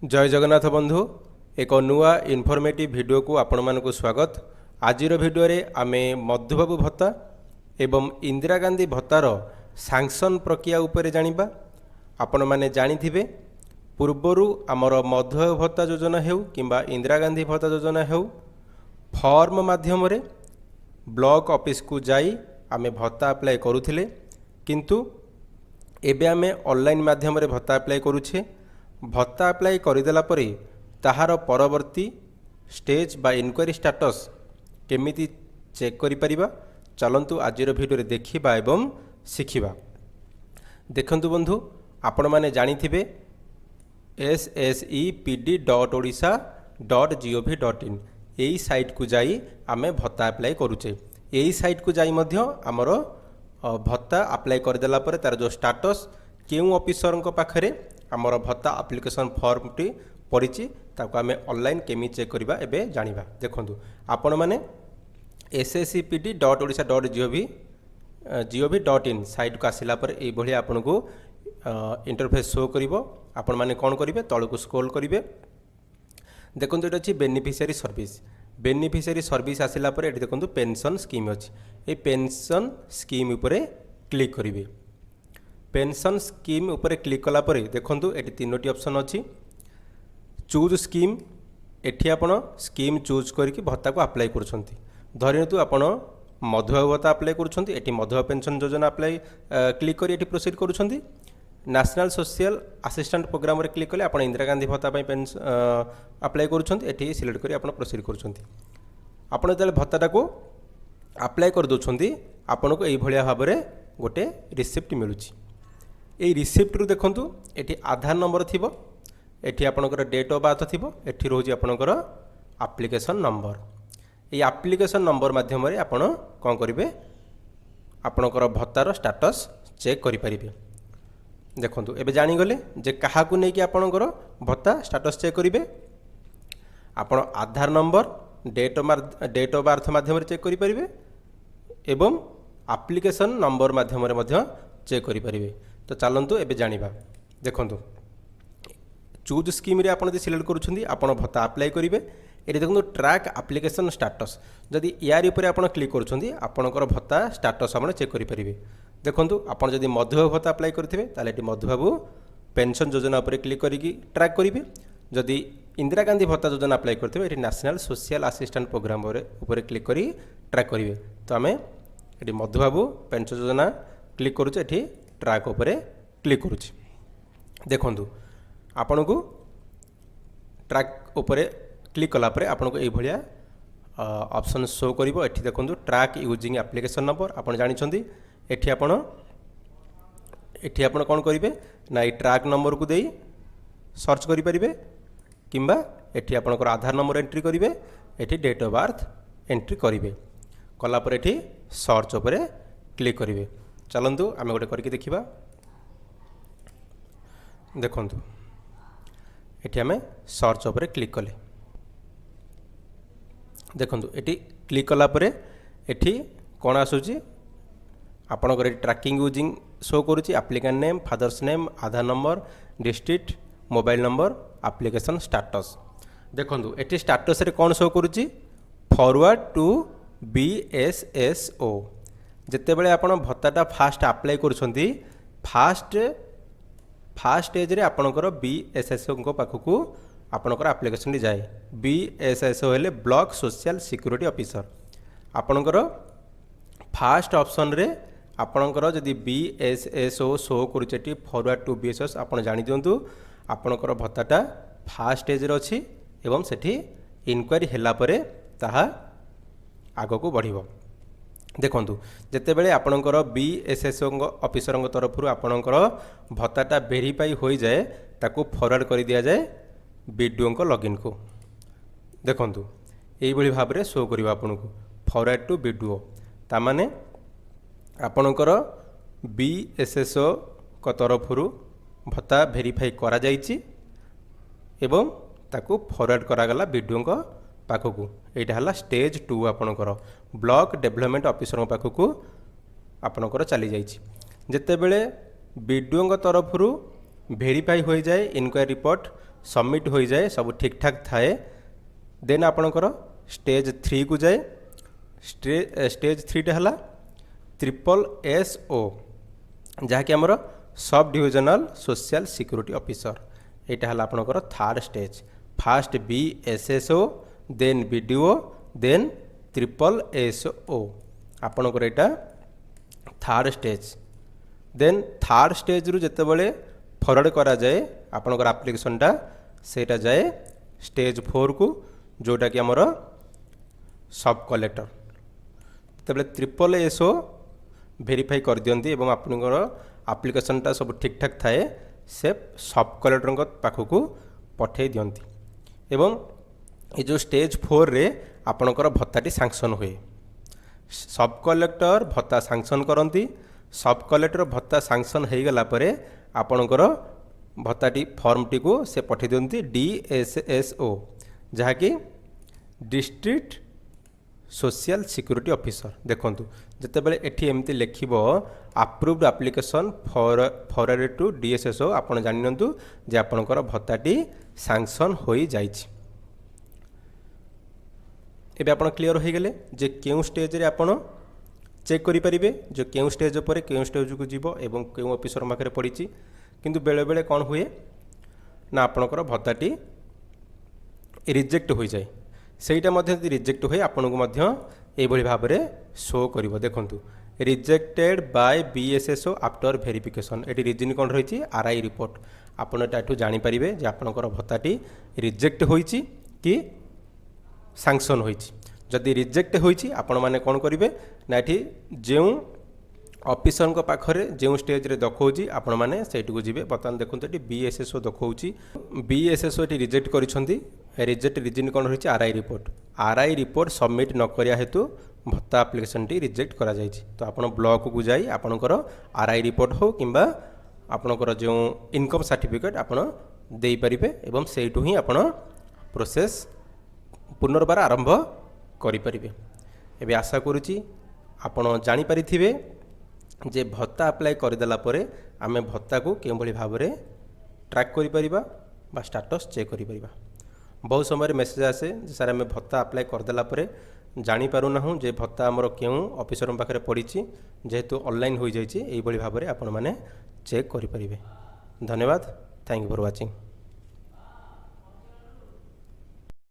जय जगन्नाथ बंधु एक नुआ इनफॉर्मेटिव वीडियो को आपण मानक स्वागत। आज वीडियो रे आमे मधुबाबू भत्ता एवं इंदिरा गांधी भत्तार सैंक्शन प्रक्रिया उपरे जानिबा। आपण माने जानिथिबे पूर्वरु आमर मधुबाबू भत्ता योजना हेउ किंबा इंदिरा गांधी भत्ता योजना हेउ फॉर्म माध्यम रे ब्लॉक ऑफिस को जाई आमे भत्ता अप्लाई करूथिले, किंतु एबे आमे ऑनलाइन माध्यम रे भत्ता अप्लाई करूछे। भत्ता अप्लाई करदेला परे ताहार परवर्ती स्टेज बा इनक्वारी स्टेटस केमिति चेक करि परिबा चलंतु आजिर वीडियो रे देखिबा एवं शिखिबा। देखंतु बंधु आपण माने जानिथिबे ssepd.odisha.gov.in एई साइट को जाई आमे भत्ता अप्लाई करूचे। एई साइट को जाई मध्य आमर भत्ता अप्लाई करदेला परे तार जो स्टेटस केउ ऑफिसर पाखरे आमर भत्ता एप्लिकेशन फॉर्म टी पड़ी ताको आमे ऑनलाइन केमी चेक करबा एबे जानिबा। देखंतु आपण माने ssepd.odisha.gov.in साइट को आसिला पर ए भली आपन को इंटरफेस शो करिवो। आपण माने कोन करिवे तळ को स्क्रॉल करिवे। देखंतु एटा अछि बेनिफिशियरी सर्विस। बेनिफिशियरी सर्विस आसिला पर एठी देखंतु पेंशन स्कीम अछि। ए पेंशन स्कीम उपरे क्लिक करिवे। पेंशन स्कीम उपरे क्लिक कला परे देखंतु एटी तीनोटी ऑप्शन अछि। चूज स्कीम एठी आपण स्कीम चूज करके भत्ता को अप्लाई करूछंती। धरिनतु आपण मधुबाबू भत्ता अप्लाई करूछंती, एठी मधुबाबू पेंशन योजना अप्लाई क्लिक करी एठी प्रोसीड करूछंती। नेशनल सोशल असिस्टेंट प्रोग्राम रे क्लिक कले आपण इंदिरा गांधी भत्ता पई पेंशन अप्लाई करूछंती, एठी सिलेक्ट करी आपण प्रोसीड करूछंती। आपण जले भत्ताटा को अप्लाई कर दोछंती आपण को एई भलिया भाबरे गोटे रिसिप्ट मिलुची। ए रिसिप्ट रु देखंतु एठी आधार नंबर थिबो, एठी आपनकर डेट ऑफ बर्थ थिबो, एठी रोजी आपनकर एप्लिकेशन नंबर। ए एप्लिकेशन नंबर माध्यम रे आपण कोन करिवे आपनकर भत्तार स्टेटस चेक करि परिबे। देखंतु एबे जानि गले जे काहा को नै कि आपनकर भत्ता स्टेटस चेक करिवे। आपण आधार नंबर डेट ऑफ बर्थ माध्यम रे चेक करि परिबे एवं एप्लिकेशन नंबर माध्यम रे मध्य चेक करि परिबे। तो चलतु एबे जानिबा। देखंतु चूज स्कीम रे आपण जे सिलेक्ट करूछंदी आपण भत्ता अप्लाई करिवे। एठी देखंतु ट्रैक एप्लिकेशन स्टेटस जदि यार ऊपर आपण क्लिक करूछंदी आपणकर भत्ता स्टेटस आपण चेक करि परिवे। देखंतु आपण जदि मधुबाबू भत्ता अप्लाई करथिबे ताले एठी मधुबाबू पेंशन योजना ऊपर क्लिक करिकि ट्रैक करिवे। जदि इंदिरा गांधी भत्ता योजना अप्लाई करथिबे एठी नेशनल सोशल असिस्टेंट प्रोग्राम ऊपर क्लिक करी ट्रैक करिवे। तो आमे एठी मधुबाबू पेंशन योजना क्लिक करूचे, एठी ट्रैक उपरे क्लिक करूची। देखंतु आपण को ट्रैक उपरे क्लिक कला परे आपण को ए भलिया ऑप्शन शो करिवो। एठी देखंतु ट्रैक यूजिंग एप्लिकेशन नंबर आपण जानि छंदी। एठी आपण कोन करिवे ना ए ट्रैक नंबर को देई सर्च करि परिबे किंबा एठी आपणकर आधार नंबर एंट्री करिवे, एठी डेट ऑफ बर्थ एंट्री करिवे। कला परे एठी सर्च उपरे क्लिक करिवे। चलंतु आमे गोटे करके देखिबा। देखंतु एठी आमे सर्च उपरे क्लिक कले। देखंतु एठी क्लिक कला परे एठी कोन आसुची आपणकर ट्रैकिंग यूजिंग शो करूची। Applicant name, father's name, Aadhaar number, district, mobile number, application status. देखंतु एठी स्टेटस रे कोन शो करूची फॉरवर्ड टू BSSO। जिते बड़े आपण भत्ताटा फास्ट अप्लाई करूछंती फास्ट एज रे आपणकर BSSO को पाखकू आपणकर एप्लिकेशन जाए। BSSO हेले ब्लॉक सोशल सिक्योरिटी ऑफिसर। आपणकर फास्ट ऑप्शन रे आपणकर जदि BSSO शो करूचेटी फॉरवर्ड टू BSSO आपण जानि दियंतु आपणकर भत्ताटा फास्ट एज रे अछि एवं सेठी इनक्वारी हैला परे ताहा आगो को बढ़िबो। देखंतु जेतेबेले आपणकर BSSO ऑफिसर तरफ आपणकर भत्ताटा वेरीफाई हो जाए ताको फॉरवर्ड कर दिया जाए वीडियो लॉगिन को। देखंतु एई भली भाव रे शो करिवो आपनको फॉरवर्ड टू वीडियो। ता माने आपणकर BSSO को तरफ भत्ता वेरीफाई करा जाइछि एवं ताको फॉरवर्ड करा गला वीडियो पाखकू। एटा हला स्टेज 2 आपणकर ब्लॉक डेवलपमेंट ऑफिसर पाखकू आपणकर चली जाइछि। जेतेबेले वीडियो तरफ वेरीफाई हो जाए इनक्वारी रिपोर्ट सबमिट हो जाए सब ठीक ठाक थाए देन आपणकर स्टेज 3 को जाए स्टेज 3 है SSO जहाँकि आमर sub divisional social security officer यहाँ है आपणकर third stage first BSSO then BDO then SSO आपणकर यहाँ third stage then third stage रु जितेबाला फरवर्ड करा जाए आपणकर एप्लिकेशनटा सेटा जाए स्टेज 4 को जोटा कि आमर सब कलेक्टर जितेबाला SSO भेरीफाई कर दियंती एवं आपनकर एप्लिकेशनटा सब ठीक ठाक थाए से सब कलेक्टर पाखक पठे दियंती एवं ये जो स्टेज 4 रे आपनकर भत्ताटी सैंक्शन हुए सब कलेक्टर भत्ता सैंक्शन करती सब कलेक्टर भत्ता सैंक्शन हो गला परे आपनकर भत्ताटी फॉर्मटी को से पठे दियंती DSSO जहाँकि डिस्ट्रिक्ट सोशल सिक्यूरीटी ऑफिसर देखंतु जितेबाला एठी एमती लिखिबो approved application forward to DSSO आपण जानिनंतु जे आपनकर भत्ताटी सैंक्शन होई जाइछि एबे आपण क्लियर हो गले जे केउ स्टेज रे आपण चेक करि परिबे जो केउ स्टेज पर केउ स्टेज को जीवो एवं केउ ऑफिसर माखरे पड़िछि किंतु बेले बेले कोन हुए ना आपनकर भत्ताटी रिजेक्ट हो जाए सेटा मध्य रिजेक्ट हुए आपन को मध्य एभली भाव में शो करिवो देखंतु rejected by BSSO after verification एटी रीजन कोन रही RI रिपोर्ट आपन एटाठू जानि परिबे जे आपनकर भत्ताटी रिजेक्ट होईछि कि सैंक्शन होईछि जदि रिजेक्ट होईछि आपण माने कोन करिवे ना एठी जेउ ऑफिसर को पाखरे जो स्टेज रे दखौछि आपण माने सेठी को जिवे बर्तमान देखंतु एटी BSSO दखौछि BSSO एटी रिजेक्ट करिसंती रिजेक्ट रीजन कोन रही RI रिपोर्ट सबमिट न करिया हेतु भत्ता एप्लिकेशन टी रिजेक्ट करा जायछि तो आपण ब्लॉक को जाई आपनकर RI रिपोर्ट हो किंबा आपनकर जो इनकम सर्टिफिकेट आपण देई परिबे एवं सेठु ही आपण प्रोसेस पुनर्बार आरंभ करि परिबे एबे आशा करूछि आपण जानि परिथिबे जे भत्ता अप्लाई करदेला परे आमे भत्ता को केउ भली भाव में ट्रैक करि परिबा बा स्टेटस चेक करि परिबा बहुत समय मेसेज आसे सर आम भत्ता अप्लाई करदेला परे जानी पारुना जे भत्ता आमर क्यों ऑफिसर पाखे पड़ी जेहेतु ऑनलाइन हो जाइए यही भाव में आपण मैंने चेक करें। धन्यवाद। Thank you for watching.